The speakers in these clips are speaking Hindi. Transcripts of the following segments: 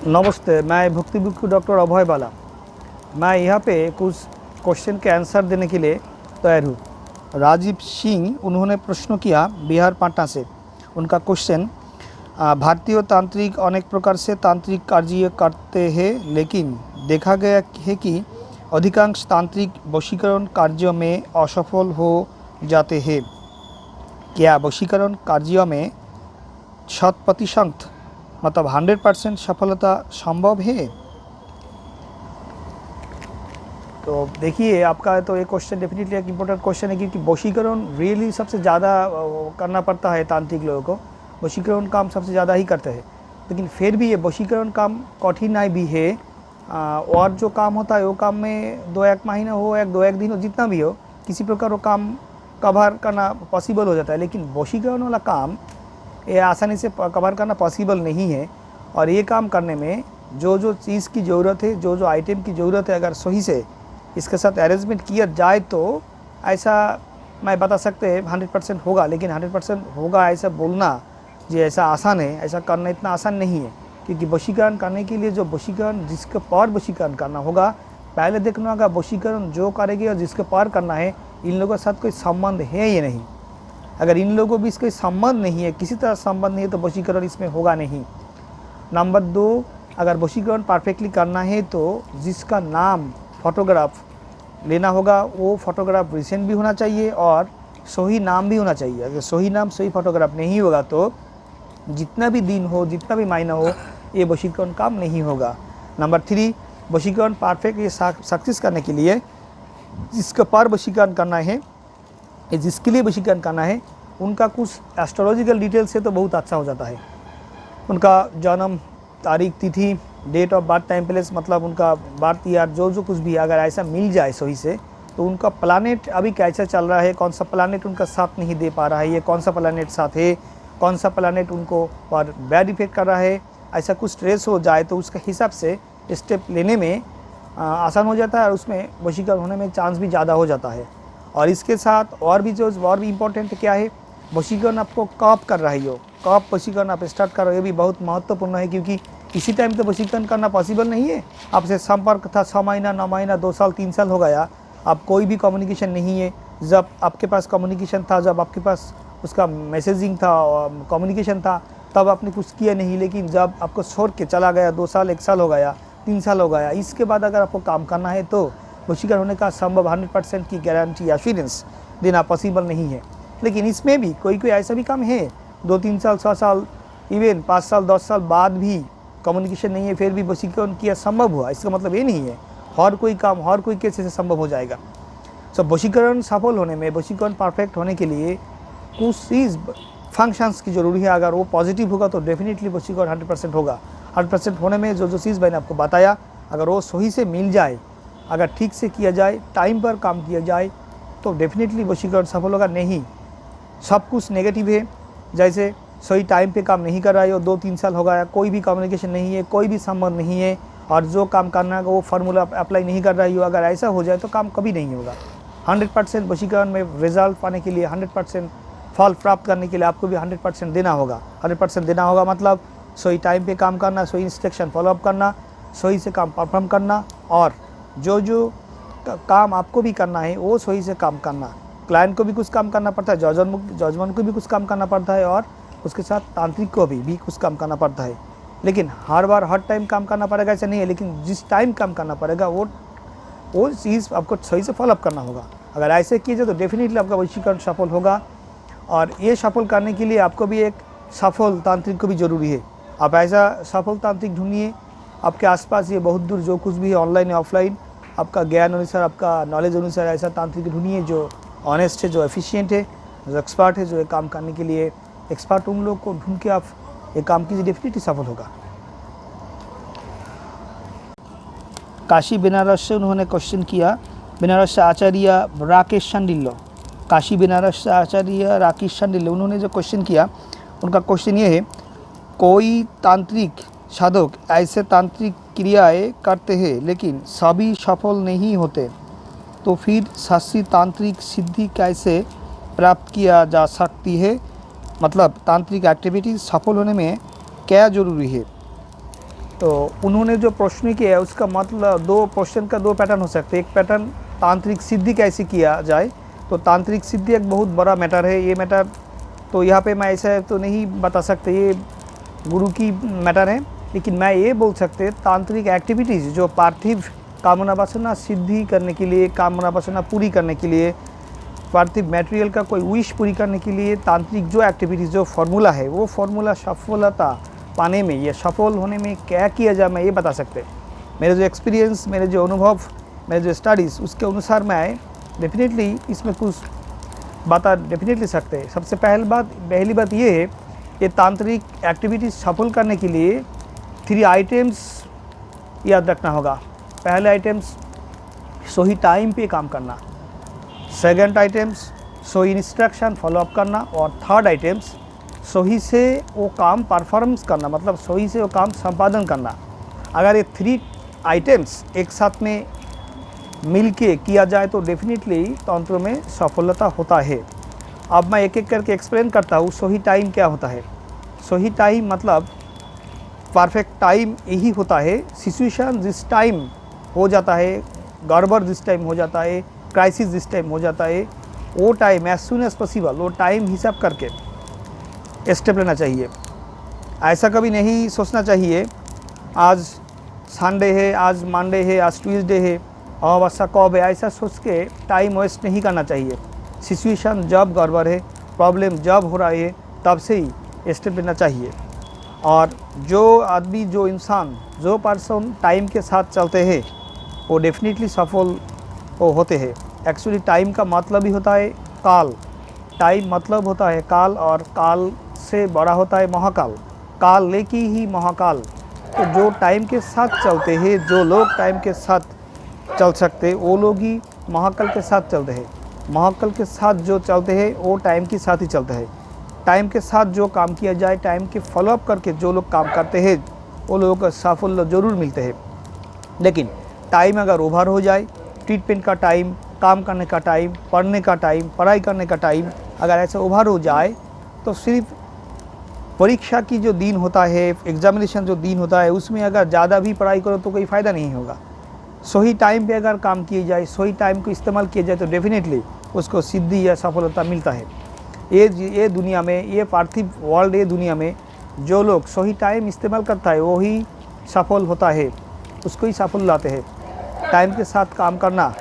नमस्ते, मैं भक्ति भिक्षु डॉक्टर अभय बाला। मैं यहाँ पे कुछ क्वेश्चन के आंसर देने के लिए तैयार हूँ। राजीव सिंह उन्होंने प्रश्न किया बिहार पाटना से। उनका क्वेश्चन, भारतीय तांत्रिक अनेक प्रकार से तांत्रिक कार्य करते हैं, लेकिन देखा गया है कि अधिकांश तांत्रिक वशीकरण कार्यों में असफल हो जाते हैं। क्या वशीकरण कार्यों में 100% मतलब 100% सफलता संभव है? तो देखिए, आपका तो ये क्वेश्चन डेफिनेटली एक इम्पोर्टेंट क्वेश्चन है, क्योंकि वशीकरण रियली सबसे ज़्यादा करना पड़ता है तांत्रिक लोगों को। वशीकरण काम सबसे ज़्यादा ही करते हैं, लेकिन फिर भी ये वशीकरण काम कठिनाई भी है। और जो काम होता है वो काम में 2-1 महीना हो या 2-1 दिन हो, जितना भी हो, किसी प्रकार वो काम कवर करना पॉसिबल हो जाता है। लेकिन वशीकरण वाला काम ये आसानी से कवर करना पॉसिबल नहीं है। और ये काम करने में जो जो चीज़ की ज़रूरत है, जो जो आइटम की ज़रूरत है, अगर सही से इसके साथ अरेंजमेंट किया जाए तो ऐसा मैं बता सकते हैं 100% होगा। लेकिन 100% होगा ऐसा बोलना जो ऐसा आसान है, ऐसा करना इतना आसान नहीं है। क्योंकि वशीकरण करने के लिए जो वशीकरण जिसके पार वशीकरण करना होगा, पहले देखना होगा वशीकरण जो करेगी और जिसके पार करना है, इन लोगों के साथ कोई संबंध है या नहीं। अगर इन लोगों के बीच कोई संबंध नहीं है, किसी तरह संबंध नहीं है, तो वशीकरण इसमें होगा नहीं। नंबर 2, अगर वशीकरण परफेक्टली करना है तो जिसका नाम फोटोग्राफ लेना होगा, वो फोटोग्राफ रिसेंट भी होना चाहिए और सही नाम भी होना चाहिए। अगर सही नाम सही फोटोग्राफ नहीं होगा तो जितना भी दिन हो, जितना भी महीना हो, ये वशीकरण काम नहीं होगा। नंबर 3, वशीकरण परफेक्ट ये सक्सेस करने के लिए जिसके पार वशीकरण करना है, जिसके लिए वशीकरण करना है, उनका कुछ एस्ट्रोलॉजिकल डिटेल से तो बहुत अच्छा हो जाता है। उनका जन्म तारीख, तिथि, date of birth, time, place, मतलब उनका बर्थ ईयर, जो जो कुछ भी अगर ऐसा मिल जाए सही से, तो उनका प्लानेट अभी कैसा चल रहा है, कौन सा प्लानेट उनका साथ नहीं दे पा रहा है, ये कौन सा प्लानेट साथ है, कौन सा प्लानेट उनको पर बैड इफेक्ट कर रहा है, ऐसा कुछ ट्रेस हो जाए तो उसके हिसाब से स्टेप लेने में आसान हो जाता है और उसमें वशीकरण होने में चांस भी ज़्यादा हो जाता है। और इसके साथ और भी इम्पोर्टेंट क्या है, वशीकरण आपको कब कर रही हो, कब वशीकरण आप स्टार्ट कर रहे हो, ये भी बहुत महत्वपूर्ण है। क्योंकि इसी टाइम तो वशीकरण करना पॉसिबल नहीं है। आपसे संपर्क था 6 महीना, 9 महीना, 2 साल, 3 साल हो गया, आप कोई भी कम्युनिकेशन नहीं है। जब आपके पास कम्युनिकेशन था, जब आपके पास उसका मैसेजिंग था, कम्युनिकेशन था, तब आपने कुछ किया नहीं। लेकिन जब आपको छोड़ के चला गया, 2 साल, 1 साल हो गया, 3 साल हो गया, इसके बाद अगर आपको काम करना है तो वशीकरण होने का संभव 100% की गारंटी या एश्योरेंस देना पॉसिबल नहीं है। लेकिन इसमें भी कोई कोई ऐसा भी काम है 2-3 साल, 6 साल, इवन 5 साल, 10 साल बाद भी कम्युनिकेशन नहीं है, फिर भी वशीकरण किया संभव हुआ। इसका मतलब ये नहीं है हर कोई काम हर कोई केस से संभव हो जाएगा। वशीकरण सफल होने में, वशीकरण परफेक्ट होने के लिए कुछ चीज़ फंक्शंस की ज़रूरी है। अगर वो पॉजिटिव होगा तो डेफिनेटली वशीकरण 100% होगा। 100% होने में जो जो चीज़ मैंने आपको बताया, अगर वो सही से मिल जाए, अगर ठीक से किया जाए, टाइम पर काम किया जाए, तो डेफिनेटली वशीकरण सफल होगा। नहीं, सब कुछ नेगेटिव है। जैसे सही टाइम पे काम नहीं कर रहा है, 2-3 साल हो गया, कोई भी कम्युनिकेशन नहीं है, कोई भी संबंध नहीं है, और जो काम करना है वो फार्मूला अप्लाई नहीं कर रही हो, अगर ऐसा हो जाए तो काम कभी नहीं होगा। 100% वशीकरण में रिजल्ट पाने के लिए, 100% फल प्राप्त करने के लिए आपको भी 100% देना होगा। 100% देना होगा मतलब सही टाइम पे काम करना, सही इंस्ट्रक्शन फॉलोअप करना, सही से काम परफॉर्म करना, और जो जो काम आपको भी करना है वो सही से काम करना। क्लाइंट को भी कुछ काम करना पड़ता है, जजमेंट को भी कुछ काम करना पड़ता है, और उसके साथ तांत्रिक को भी कुछ काम करना पड़ता है। लेकिन हर बार हर टाइम काम करना पड़ेगा ऐसा नहीं है, लेकिन जिस टाइम काम करना पड़ेगा वो चीज़ आपको सही से फॉलोअप करना होगा। अगर ऐसे किए जाए तो डेफिनेटली आपका वशीकरण सफल होगा। और ये सफल करने के लिए आपको भी एक सफल तांत्रिक को भी ज़रूरी है। आप ऐसा सफल तांत्रिक ढूंढिए आपके आसपास, ये बहुत दूर जो कुछ भी है, ऑनलाइन या ऑफलाइन, आपका ज्ञान अनुसार, आपका नॉलेज अनुसार ऐसा तांत्रिक ढूंढिए जो ऑनेस्ट है, जो एफिशिएंट है, जो एक्सपर्ट है, जो ये काम करने के लिए एक्सपर्ट। उन लोग को ढूंढ के आप ये काम कीजिए, डेफिनेटली सफल होगा। काशी बनारस से उन्होंने क्वेश्चन किया, बनारस से आचार्य राकेश शांडिल्य, काशी बनारस से आचार्य राकेश शांडिल्य, उन्होंने जो क्वेश्चन किया, उनका क्वेश्चन ये है, कोई तांत्रिक साधक ऐसे तांत्रिक क्रियाएं करते हैं लेकिन सभी सफल नहीं होते, तो फिर सच्ची तांत्रिक सिद्धि कैसे प्राप्त किया जा सकती है? मतलब तांत्रिक एक्टिविटी सफल होने में क्या ज़रूरी है? तो उन्होंने जो प्रश्न किया है उसका मतलब दो क्वेश्चन का दो पैटर्न हो सकते हैं। एक पैटर्न तांत्रिक सिद्धि कैसे किया जाए, तो तांत्रिक सिद्धि एक बहुत बड़ा मैटर है। ये मैटर तो यहाँ पे मैं ऐसा तो नहीं बता सकते, ये गुरु की मैटर है, लेकिन मैं ये बोल सकते तांत्रिक एक्टिविटीज़ जो पार्थिव कामना वासना सिद्धि करने के लिए, कामना वासना पूरी करने के लिए, पार्थिव मटेरियल का कोई विश पूरी करने के लिए तांत्रिक जो एक्टिविटीज़ जो फार्मूला है, वो फार्मूला सफलता पाने में या सफल होने में क्या किया जाए मैं ये बता सकते। मेरे जो एक्सपीरियंस, मेरे जो अनुभव, मेरे जो स्टडीज़, उसके अनुसार मैं डेफिनेटली इसमें कुछ बता डेफिनेटली सकते हैं। सबसे पहली बात ये है, ये तांत्रिक एक्टिविटीज़ सफल करने के लिए 3 आइटम्स याद रखना होगा। पहले आइटम्स सही टाइम पे काम करना, सेकंड आइटम्स सही इंस्ट्रक्शन फॉलोअप करना, और थर्ड आइटम्स सही से वो काम परफॉर्मेंस करना, मतलब सही से वो काम संपादन करना। अगर ये 3 आइटम्स एक साथ में मिल के किया जाए तो डेफिनेटली तंत्र में सफलता होता है। अब मैं एक एक करके एक्सप्लेन करता हूँ सही टाइम क्या होता है। सही टाइम मतलब परफेक्ट टाइम यही होता है, सिचुएशन जिस टाइम हो जाता है, गड़बड़ जिस टाइम हो जाता है, क्राइसिस जिस टाइम हो जाता है, वो time as soon as possible वो टाइम हिसाब करके स्टेप लेना चाहिए। ऐसा कभी नहीं सोचना चाहिए आज संडे है, आज मंडे है, आज ट्यूसडे है, अमावस्या कब है, ऐसा सोच के टाइम वेस्ट नहीं करना चाहिए। सिचुएशन जब गड़बड़ है, प्रॉब्लम जब हो रहा है, तब से ही स्टेप लेना चाहिए। और जो आदमी, जो इंसान, जो पर्सन टाइम के साथ चलते हैं वो डेफिनेटली सफल वो होते हैं। एक्चुअली टाइम का मतलब ही होता है काल। टाइम मतलब होता है काल, और काल से बड़ा होता है महाकाल। काल लेके ही महाकाल। तो जो टाइम के साथ चलते हैं, जो लोग टाइम के साथ चल सकते वो लोग ही महाकाल के साथ चलते हैं। महाकाल के साथ जो चलते हैं वो टाइम के साथ ही चलते हैं। टाइम के साथ जो काम किया जाए, टाइम के फॉलोअप करके जो लोग काम करते हैं वो लोगों को सफल ज़रूर मिलते हैं। लेकिन टाइम अगर ओवर हो जाए, ट्रीटमेंट का टाइम, काम करने का टाइम, पढ़ने का टाइम, पढ़ाई करने का टाइम अगर ऐसे ओवर हो जाए तो सिर्फ परीक्षा की जो दिन होता है, एग्जामिनेशन जो दिन होता है, उसमें अगर ज़्यादा भी पढ़ाई करो तो कोई फ़ायदा नहीं होगा। सही टाइम पे अगर काम किए जाए, सही टाइम को इस्तेमाल किया जाए तो डेफिनेटली उसको सिद्धि या सफलता मिलता है। ये दुनिया में, ये पार्थिव वर्ल्ड, ये दुनिया में जो लोग सही टाइम इस्तेमाल करता है वो ही सफल होता है, उसको ही सफल लाते हैं। टाइम के साथ काम करना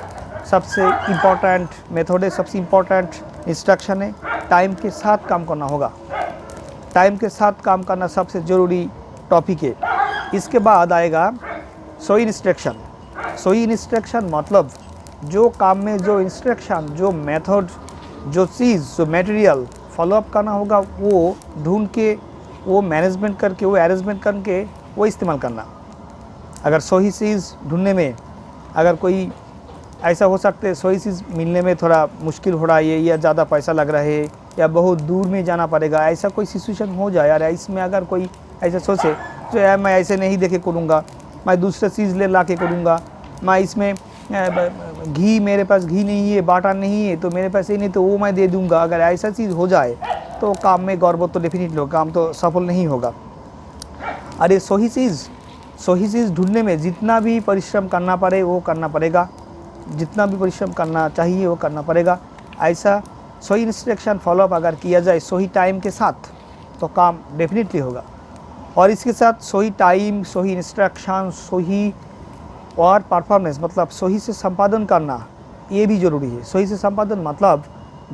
सबसे इम्पोर्टेंट मेथड है, सबसे इम्पोर्टेंट इंस्ट्रक्शन है। टाइम के साथ काम करना होगा, टाइम के साथ काम करना सबसे ज़रूरी टॉपिक है। इसके बाद आएगा सही इंस्ट्रक्शन। सही इंस्ट्रक्शन मतलब जो काम में जो इंस्ट्रक्शन, जो मेथड, जो चीज़, जो मटेरियल फॉलोअप करना होगा वो ढूंढ के, वो मैनेजमेंट करके, वो अरेंजमेंट करके वो इस्तेमाल करना। अगर सही चीज़ ढूंढने में अगर कोई ऐसा हो सकता है सही चीज़ मिलने में थोड़ा मुश्किल हो रहा है, या ज़्यादा पैसा लग रहा है, या बहुत दूर में जाना पड़ेगा, ऐसा कोई सिचुएशन हो जाए यार, इसमें अगर कोई ऐसा सोचे तो यार मैं ऐसे नहीं देखे करूँगा, मैं दूसरा चीज़ ले ला के करूँगा, मैं इसमें घी, मेरे पास घी नहीं है, बाटा नहीं है, तो मेरे पास ये नहीं तो वो मैं दे दूँगा, अगर ऐसा चीज़ हो जाए तो काम में गड़बड़ तो डेफिनेटली होगा, काम तो सफल नहीं होगा। अरे सही चीज़ ढूंढने में जितना भी परिश्रम करना पड़े वो करना पड़ेगा, जितना भी परिश्रम करना चाहिए वो करना पड़ेगा। ऐसा सही इंस्ट्रक्शन फॉलोअप अगर किया जाए सही टाइम के साथ तो काम डेफिनेटली होगा। और इसके साथ सही टाइम, सही इंस्ट्रक्शन, सही और परफॉर्मेंस मतलब सही से संपादन करना ये भी ज़रूरी है। सही से संपादन मतलब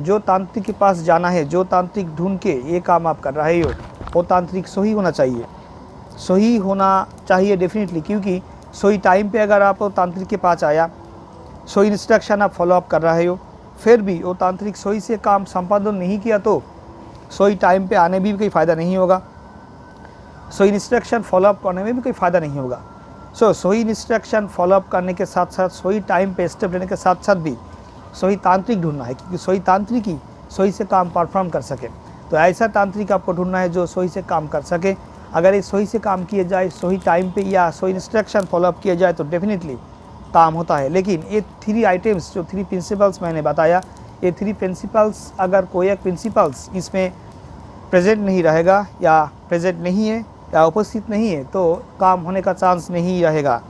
जो तांत्रिक के पास जाना है, जो तांत्रिक ढूंढ के ये काम आप कर रहे हो वो तांत्रिक सही होना चाहिए, सही होना चाहिए डेफिनेटली। क्योंकि सही टाइम पे अगर आप तांत्रिक के पास आया, सही इंस्ट्रक्शन आप फॉलोअप कर रहे हो, फिर भी वो तांत्रिक सही से काम संपादन नहीं किया तो सही टाइम पे आने भी कोई फ़ायदा नहीं होगा, सही इंस्ट्रक्शन फॉलोअप करने में भी कोई फ़ायदा नहीं होगा। सही इंस्ट्रक्शन फॉलोअप करने के साथ साथ, सही टाइम पे स्टेप लेने के साथ साथ भी सही तांत्रिक ढूंढना है, क्योंकि सही तांत्रिक ही सही से काम परफॉर्म कर सके। तो ऐसा तांत्रिक आपको ढूंढना है जो सही से काम कर सके। अगर ये सही से काम किया जाए, सही टाइम पे या सही इंस्ट्रक्शन फॉलोअप किया जाए तो डेफिनेटली काम होता है। लेकिन ये 3 आइटम्स, जो 3 प्रिंसिपल्स मैंने बताया, ये 3 प्रिंसिपल्स अगर कोई एक प्रिंसिपल्स इसमें प्रेजेंट नहीं रहेगा या प्रेजेंट नहीं है या उपस्थित नहीं है तो काम होने का चांस नहीं रहेगा।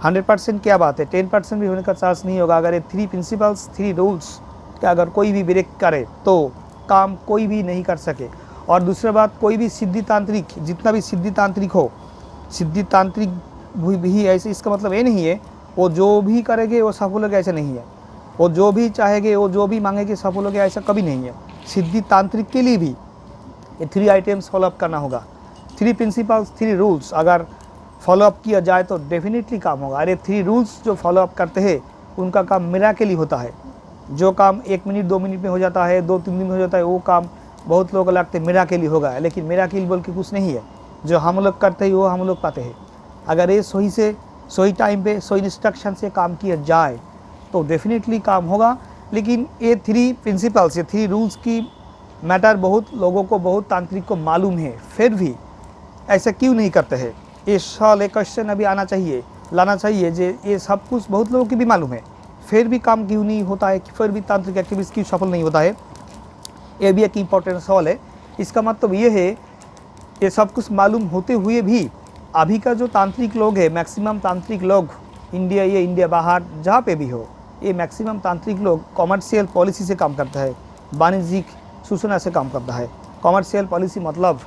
100% क्या बात है, 10% भी होने का चांस नहीं होगा। अगर ये 3 प्रिंसिपल्स 3 रूल्स का अगर कोई भी ब्रेक करे तो काम कोई भी नहीं कर सके। और दूसरा बात, कोई भी सिद्धितांत्रिक, जितना भी सिद्धितांत्रिक हो, सिद्धितांत्रिक भी ऐसे, इसका मतलब ये नहीं है वो जो भी करेंगे वो सफल होगा, ऐसा नहीं है। वो जो भी चाहेंगे, वो जो भी मांगेंगे सफल होगा, ऐसा कभी नहीं है। सिद्धितांत्रिक के लिए भी ये 3 आइटम्स फॉलोअप करना होगा। 3 प्रिंसिपल्स 3 रूल्स अगर फॉलोअप किया जाए तो डेफिनेटली काम होगा। अरे 3 रूल्स जो फॉलोअप करते हैं उनका काम मिराकली होता है। जो काम 1 मिनट 2 मिनट में हो जाता है, 2-3 दिन में हो जाता है, वो काम बहुत लोग लगते हैं मिराकली होगा, लेकिन मिराकल बोल के कुछ नहीं है। जो हम लोग करते हैं वो हम लोग पाते हैं। अगर ये सही टाइम पे सही इंस्ट्रक्शन से काम किया जाए तो डेफिनेटली काम होगा। लेकिन ये 3 प्रिंसिपल्स, ये 3 रूल्स की मैटर बहुत लोगों को, बहुत तांत्रिक को मालूम है, फिर भी ऐसा क्यों नहीं करते हैं? ये सवाल, एक क्वेश्चन अभी आना चाहिए, लाना चाहिए। जे ये सब कुछ बहुत लोगों की भी मालूम है, फिर भी काम क्यों नहीं होता है, फिर भी तांत्रिक एक्टिविटीज़ क्यों सफल नहीं होता है? ये भी एक इम्पोर्टेंट सवाल है। इसका मतलब ये है, ये सब कुछ मालूम होते हुए भी अभी का जो तांत्रिक लोग है, मैक्सिमम तांत्रिक लोग इंडिया, ये इंडिया बाहर जहाँ पे भी हो, ये मैक्सिमम तांत्रिक लोग कॉमर्शियल पॉलिसी से काम करता है, वाणिज्यिक सूचना से काम करता है। कॉमर्शियल पॉलिसी मतलब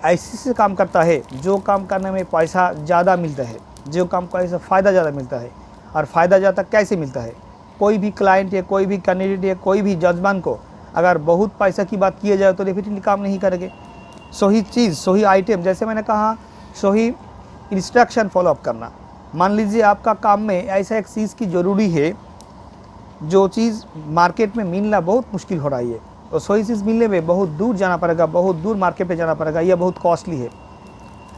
ऐसी से काम करता है जो काम करने में पैसा ज़्यादा मिलता है, जो काम करने से फ़ायदा ज़्यादा मिलता है। और फ़ायदा ज़्यादा कैसे मिलता है? कोई भी क्लाइंट या कोई भी कैंडिडेट या कोई भी जजमान को अगर बहुत पैसा की बात किया जाए तो डेफिनेटली काम नहीं करेंगे। सही चीज़, सही आइटम, जैसे मैंने कहा, सही इंस्ट्रक्शन फॉलोअप करना। मान लीजिए आपका काम में ऐसा एक चीज़ की ज़रूरी है जो चीज़ मार्केट में मिलना बहुत मुश्किल हो रही है, तो सही चीज़ मिलने में बहुत दूर जाना पड़ेगा, बहुत दूर मार्केट पे जाना पड़ेगा, यह बहुत कॉस्टली है।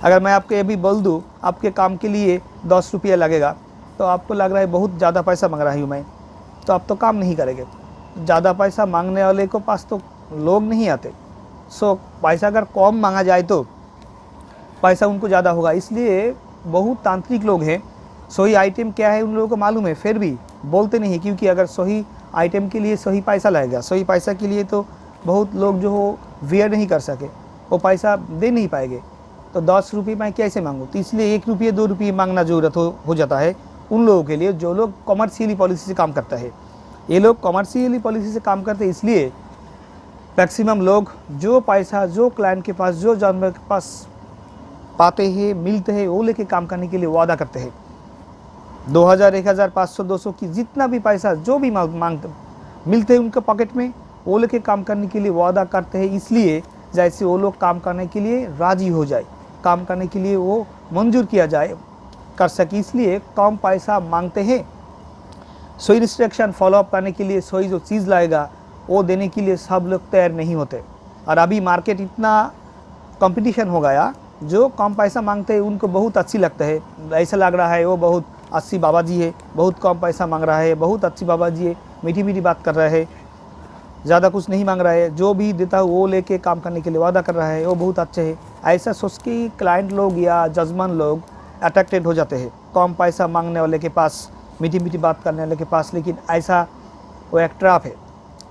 अगर मैं आपको ये भी बोल दूँ आपके काम के लिए 10 रुपया लगेगा, तो आपको लग रहा है बहुत ज़्यादा पैसा मांग रहा हूँ मैं, तो आप तो काम नहीं करेंगे। ज़्यादा पैसा मांगने वाले को पास तो लोग नहीं आते। सो पैसा अगर कम मांगा जाए तो पैसा उनको ज़्यादा होगा। इसलिए बहुत तांत्रिक लोग हैं, सही आइटम क्या है उन लोगों को मालूम है, फिर भी बोलते नहीं, क्योंकि अगर सही आइटम के लिए सही पैसा लगेगा, सही पैसा के लिए तो बहुत लोग जो हो वेयर नहीं कर सके, वो पैसा दे नहीं पाएंगे। तो 10 रुपये मैं कैसे मांगूँ? तो इसलिए 1 रुपये 2 रुपये मांगना ज़रूरत हो जाता है उन लोगों के लिए जो लोग कॉमर्शियली पॉलिसी से काम करता है। ये लोग कॉमर्शियली पॉलिसी से काम करते हैं, इसलिए मैक्सिमम लोग जो पैसा, जो क्लाइंट के पास, जो जानवर के पास पाते हैं, मिलते हैं, वो लेके काम करने के लिए वादा करते हैं। 2000, 1000, 500, 200 की जितना भी पैसा जो भी मांगते मिलते हैं उनके पॉकेट में, वो लेके काम करने के लिए वादा करते हैं। इसलिए जैसे वो लोग काम करने के लिए राज़ी हो जाए, काम करने के लिए वो मंजूर किया जाए, कर सके, इसलिए कम पैसा मांगते हैं। सही इंस्ट्रक्शन फॉलोअप करने के लिए सही जो चीज़ लाएगा वो देने के लिए सब लोग तैयार नहीं होते। और अभी मार्केट इतना कंपटीशन हो गया, जो कम पैसा मांगते हैं उनको बहुत अच्छी लगता है। ऐसा लग रहा है वो बहुत अच्छी बाबा जी है, बहुत कम पैसा मांग रहा है, बहुत अच्छी बाबा जी है, मीठी मीठी बात कर रहा है, ज़्यादा कुछ नहीं मांग रहा है, जो भी देता है वो लेके काम करने के लिए वादा कर रहा है, वो बहुत अच्छे है। ऐसा सोच के क्लाइंट लोग या जजमान लोग अट्रैक्टेड हो जाते हैं कम पैसा मांगने वाले के पास, मीठी मीठी बात करने वाले के पास। लेकिन ऐसा वो एक ट्रैप है।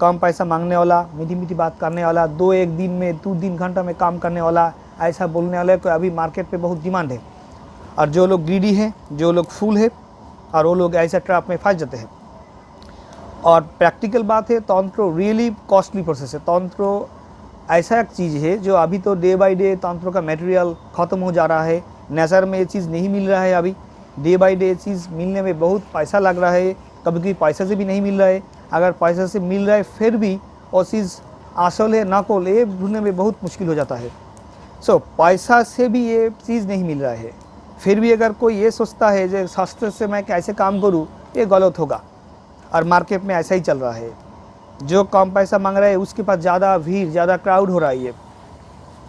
कम पैसा मांगने वाला, मीठी मीठी बात करने वाला, 2-1 दिन में 2-3 घंटा में काम करने वाला, ऐसा बोलने वाले को अभी मार्केट पे बहुत डिमांड है। और जो लोग ग्रीडी हैं, जो लोग फूल है, और वो लोग ऐसा ट्रैप में फंस जाते हैं। और प्रैक्टिकल बात है, तंत्र रियली कॉस्टली प्रोसेस है। तंत्र ऐसा एक चीज़ है जो अभी तो डे बाय डे तंत्र का मटेरियल ख़त्म हो जा रहा है, नेचर में ये चीज़ नहीं मिल रहा है। अभी डे बाय डे चीज़ मिलने में बहुत पैसा लग रहा है, कभी कभी पैसा से भी नहीं मिल रहा है। अगर पैसा से मिल रहा है फिर भी वो चीज़ असल है नकल, ये ढूंढने में बहुत मुश्किल हो जाता है। सो पैसा से भी ये चीज़ नहीं मिल रहा है, फिर भी अगर कोई ये सोचता है जो सस्ते से मैं कैसे काम करूँ, ये गलत होगा। और मार्केट में ऐसा ही चल रहा है, जो कम पैसा मांग रहा है उसके पास ज़्यादा भीड़, ज़्यादा क्राउड हो रहा है।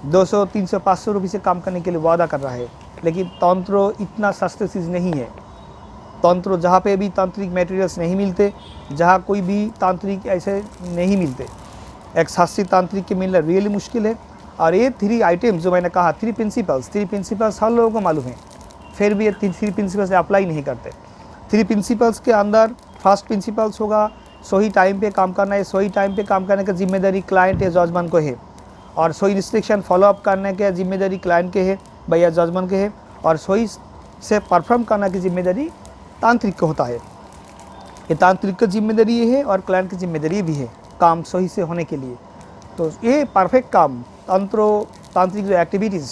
200, 300, 500 रुपये से काम करने के लिए वादा कर रहा है। लेकिन तंत्र इतना सस्ते चीज़ नहीं है। तंत्र जहाँ पे भी तांत्रिक मटेरियल्स नहीं मिलते, जहाँ कोई भी तांत्रिक ऐसे नहीं मिलते, एक शास्त्रीय तांत्रिक के मिलना रियली मुश्किल है। और ये 3 आइटम जो मैंने कहा, 3 प्रिंसिपल्स हर लोगों को मालूम है, फिर भी ये 3 प्रिंसिपल्स अप्लाई नहीं करते। 3 प्रिंसिपल्स के अंदर फर्स्ट प्रिंसिपल्स होगा सही टाइम पे काम करना है। सही टाइम पे काम करने का जिम्मेदारी क्लाइंट या जजमान को है, और सही रिस्ट्रिक्शन फॉलोअप करने की जिम्मेदारी क्लाइंट के है। भैया जजमान के है, और सही से परफॉर्म करने की जिम्मेदारी तांत्रिक को होता है। ये तांत्रिक की जिम्मेदारी ये है और क्लाइंट की जिम्मेदारी भी है काम सही से होने के लिए। तो ये परफेक्ट काम तांत्रिक जो एक्टिविटीज़,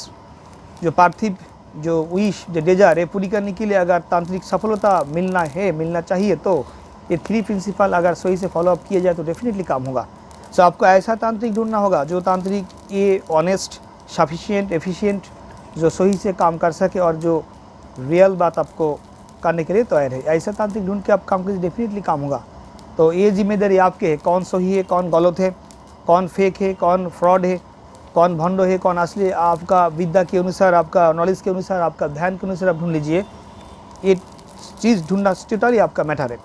जो पार्थिव जो विश, जो डिजायर है पूरी करने के लिए अगर तांत्रिक सफलता मिलना चाहिए, तो ये 3 प्रिंसिपल अगर सही से फॉलोअप किया जाए तो डेफिनेटली काम होगा। सो आपको ऐसा तांत्रिक ढूंढना होगा जो तांत्रिक ये ऑनेस्ट, सफिशिएंट, एफिशिएंट, जो सही से काम कर सके और जो रियल बात आपको करने के लिए तैयार है। ऐसा तांत्रिक ढूंढ के आप काम कीजिए, डेफिनेटली काम होगा। तो ये जिम्मेदारी आपके है, कौन सही है, कौन गलत है, कौन फेक है, कौन फ्रॉड है, कौन भंडो है, कौन असली, आपका विद्या के अनुसार, आपका नॉलेज के अनुसार, आपका ध्यान के अनुसार आप ढूंढ लीजिए। ये चीज़ ढूंढना टोटली आपका मैटर है।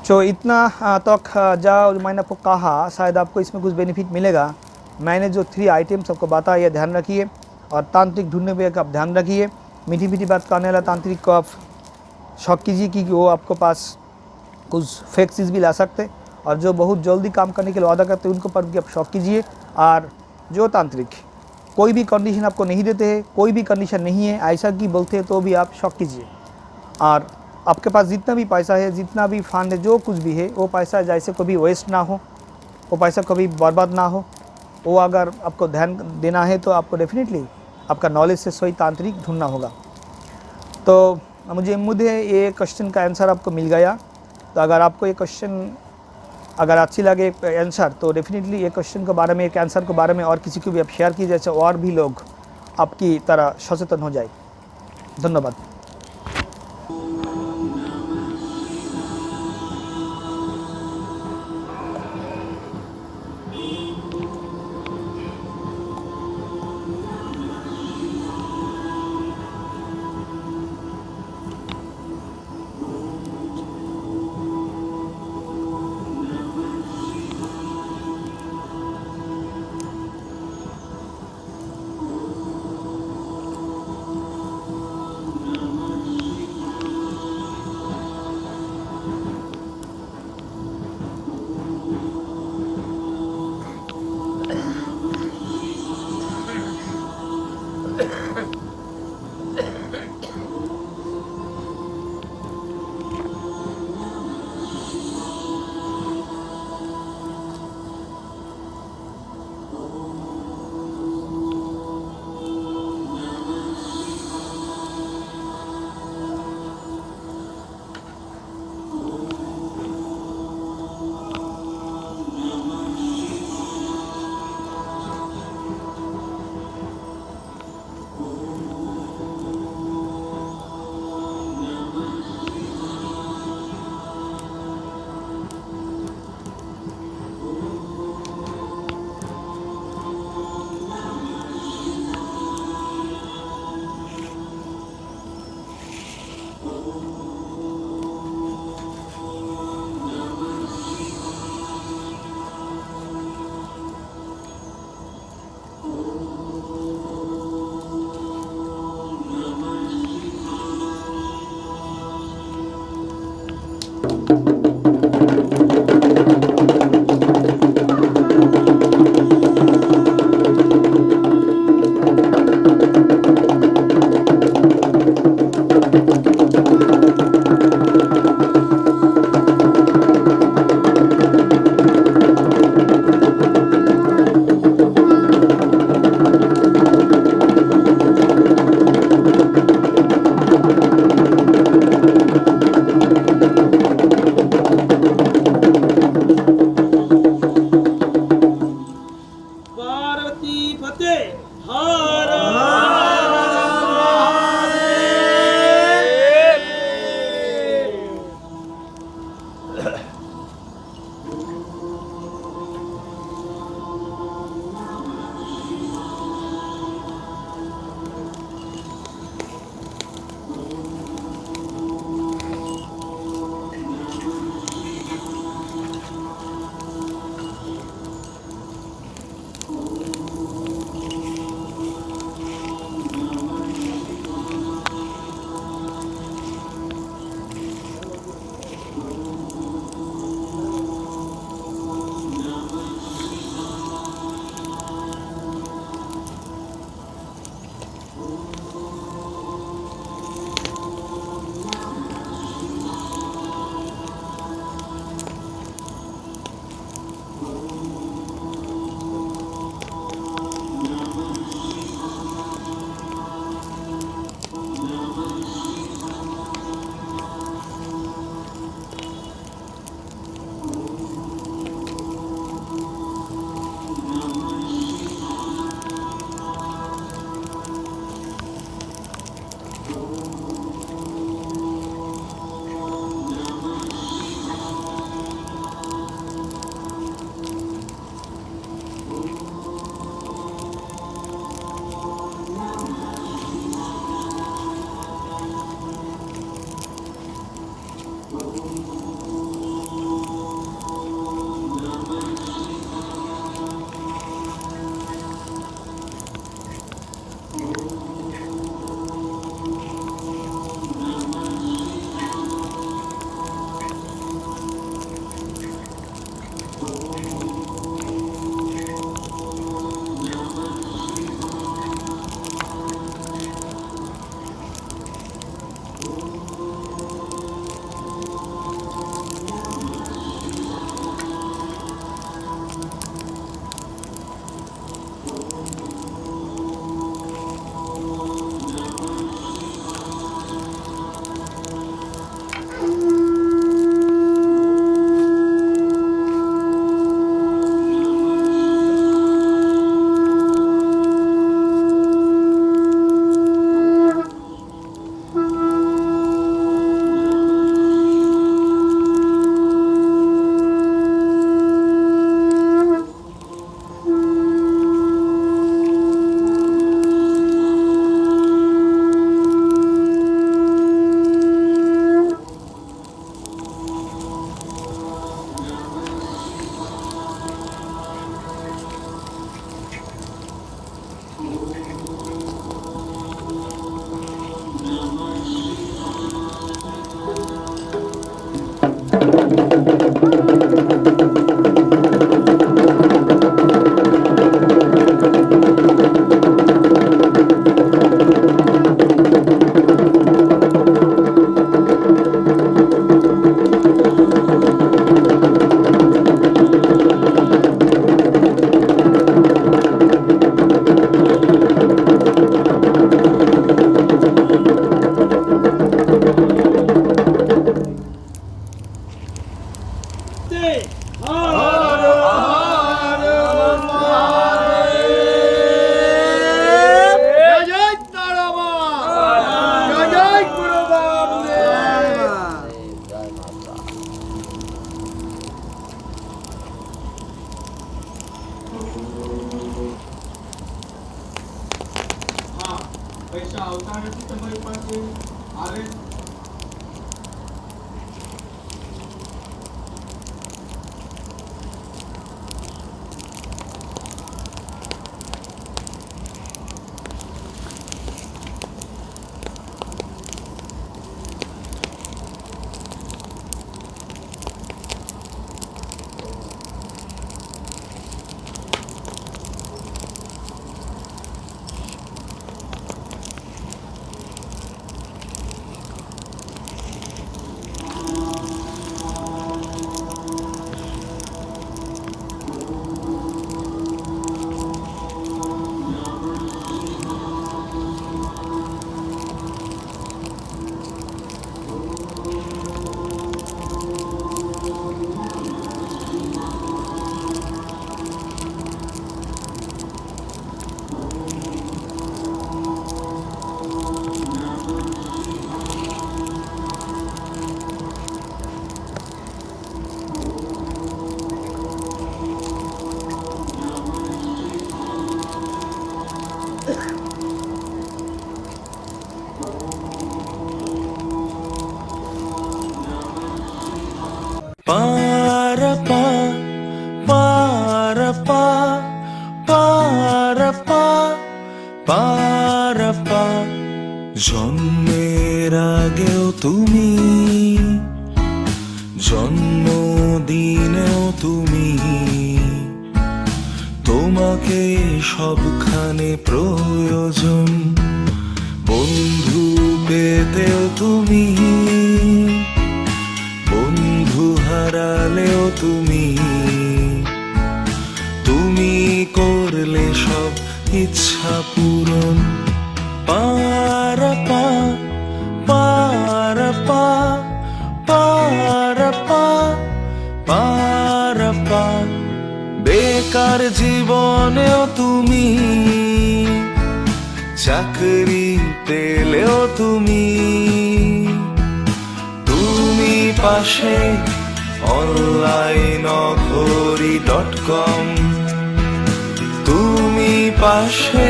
तो इतना तक जो मैंने आपको कहा, शायद आपको इसमें कुछ बेनिफिट मिलेगा। मैंने जो 3 आइटम्स आपको बताया, ये ध्यान रखिए, और तांत्रिक ढूंढने में आप ध्यान रखिए। मीठी मीठी बात करने वाला तांत्रिक को आप शौक कीजिए कि वो आपको पास कुछ फेक चीज़ भी ला सकते, और जो बहुत जल्दी काम करने के लिए वादा करते हैं उनको पर भी आप शौक कीजिए। और जो तांत्रिक कोई भी कंडीशन आपको नहीं देते हैं, कोई भी कंडीशन नहीं है ऐसा कि बोलते हैं, तो भी आप शौक कीजिए। और आपके पास जितना भी पैसा है, जितना भी फंड है, जो कुछ भी है, वो पैसा जैसे कभी वेस्ट ना हो, वो पैसा कभी बर्बाद ना हो। वो अगर आपको ध्यान देना है तो आपको डेफिनेटली आपका नॉलेज से सही तांत्रिक ढूंढना होगा। तो मुझे उम्मीद है ये क्वेश्चन का आंसर आपको मिल गया। तो अगर आपको ये क्वेश्चन अगर अच्छी लगे आंसर, तो डेफिनेटली ये क्वेश्चन के बारे में, एक आंसर के बारे में और किसी को भी आप शेयर कीजिए, जैसे और भी लोग आपकी तरह सचेतन हो जाए। धन्यवाद। પૈસા આવતા નથી તમારી પાસે આવે পারপা পারপা পারপা পারপা জন্মের আগেও তুমি জন্মদিনেও তুমি তোমাকে সবখানে প্রয়োজন বন্ধু পেতেও তুমি বন্ধু হারালেও তুমি তুমি করলে সব ইচ্ছা পূরণ পারপা পারপা পারপা পারপা বেকার জীবনেও তুমি চাকরি পেলেও তুমি তুমি পাশে onlineoghori.com তুমি পাশে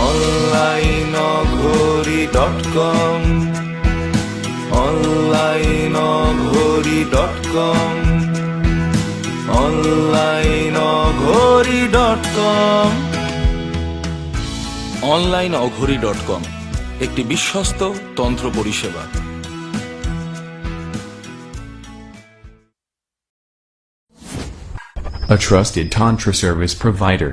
onlineoghori.com onlineoghori.com onlineoghori.com onlineoghori.com একটি বিশ্বস্ত তন্ত্র পরিষেবা। A trusted Tantra service provider.